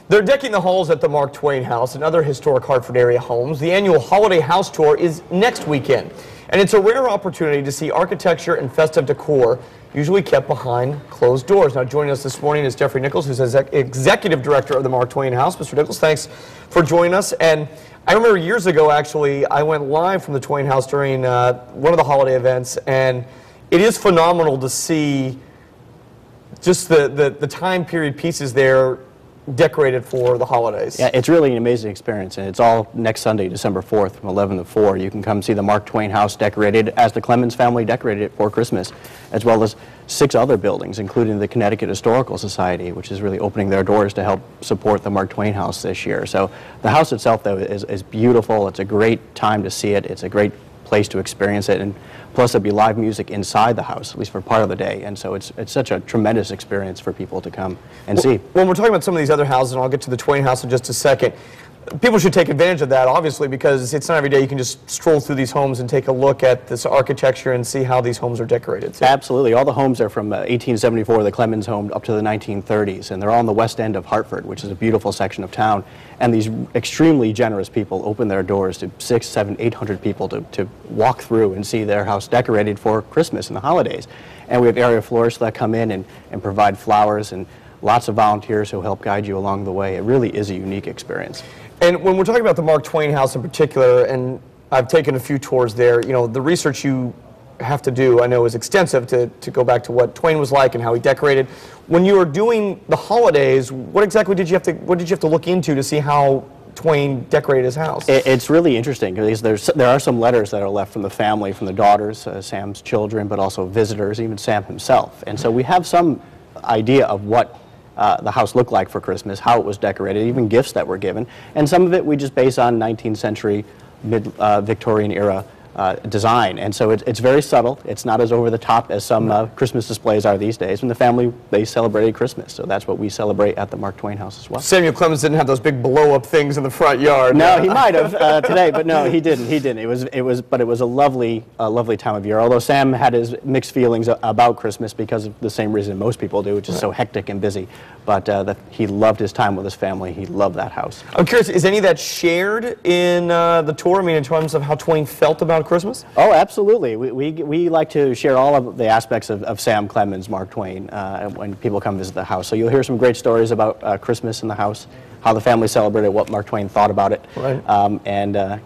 They're decking the halls at the Mark Twain House and other historic Hartford-area homes. The annual Holiday House Tour is next weekend, and it's a rare opportunity to see architecture and festive decor usually kept behind closed doors. Now, joining us this morning is Jeffrey Nichols, who's Executive Director of the Mark Twain House. Mr. Nichols, thanks for joining us. And I remember years ago, actually, I went live from the Twain House during one of the holiday events, and it is phenomenal to see just the time period pieces there decorated for the holidays. Yeah, it's really an amazing experience, and it's all next Sunday, December 4th from 11 to 4. You can come see the Mark Twain House decorated as the Clemens family decorated it for Christmas, as well as 6 other buildings, including the Connecticut Historical Society, which is really opening their doors to help support the Mark Twain House this year. So the house itself, though, is beautiful. It's a great time to see it. It's a great place to experience it, and plus there'll be live music inside the house, at least for part of the day, and so it's such a tremendous experience for people to come and see. When we're talking about some of these other houses, and I'll get to the Twain House in just a second, people should take advantage of that, obviously, because it's not every day you can just stroll through these homes and take a look at this architecture and see how these homes are decorated. So. Absolutely. All the homes are from 1874, the Clemens home, up to the 1930s, and they're all on the west end of Hartford, which is a beautiful section of town. And these extremely generous people open their doors to 600, 700, 800 people to walk through and see their house decorated for Christmas and the holidays. And we have area florists that come in and provide flowers, and lots of volunteers who help guide you along the way. It really is a unique experience. And when we're talking about the Mark Twain House in particular, and I've taken a few tours there, you know, the research you have to do, I know, is extensive to go back to what Twain was like and how he decorated. When you were doing the holidays, what exactly did you have to look into to see how Twain decorated his house? It's really interesting because there are some letters that are left from the family, from the daughters, Sam's children, but also visitors, even Sam himself. And so we have some idea of what the house looked like for Christmas, how it was decorated, even gifts that were given. And some of it we just base on 19th century, mid-Victorian era design. And so it's very subtle. It's not as over the top as some Christmas displays are these days. And the family, they celebrated Christmas. So that's what we celebrate at the Mark Twain House as well. Samuel Clemens didn't have those big blow-up things in the front yard. No, he might have today, but no, he didn't. He didn't. It was a lovely time of year. Although Sam had his mixed feelings about Christmas because of the same reason most people do, which is so hectic and busy. But he loved his time with his family. He loved that house. I'm curious, is any of that shared in the tour? I mean, in terms of how Twain felt about Christmas? Oh, absolutely. We like to share all of the aspects of Sam Clemens, Mark Twain, when people come visit the house. So you'll hear some great stories about Christmas in the house, how the family celebrated, what Mark Twain thought about it, right.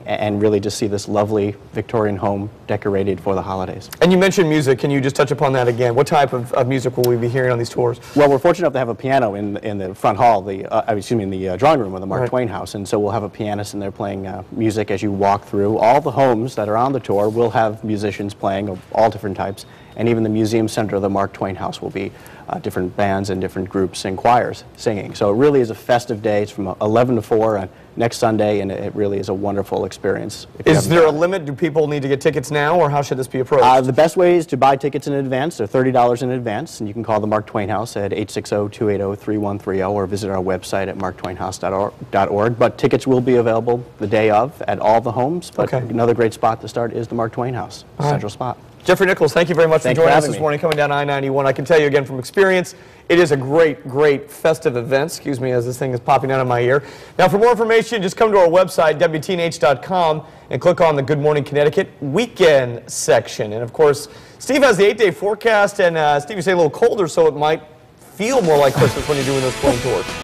And really just see this lovely Victorian home decorated for the holidays. And you mentioned music. Can you just touch upon that again? What type of music will we be hearing on these tours? Well, we're fortunate enough to have a piano in the front hall, in the drawing room of the Mark right. Twain House, and so we'll have a pianist in there playing music as you walk through. All the homes that are on the tour will have musicians playing of all different types, and even the museum center of the Mark Twain House will be different bands and different groups and choirs singing. So it really is a festive day. It's from 11 to 4 on next Sunday, and it really is a wonderful experience. Is there a limit? Do people need to get tickets now, or how should this be approached? The best way is to buy tickets in advance. They're $30 in advance, and you can call the Mark Twain House at 860-280-3130 or visit our website at marktwainhouse.org. But tickets will be available the day of at all the homes. But another great spot to start is the Mark Twain House, central spot. Jeffrey Nichols, thank you very much for joining us this morning, coming down I-91. I can tell you again from experience, it is a great festive event. Excuse me as this thing is popping out of my ear. Now, for more information, just come to our website, WTNH.com, and click on the Good Morning Connecticut weekend section. And, of course, Steve has the 8-day forecast, and Steve, you say a little colder, so it might feel more like Christmas when you're doing those plane tours.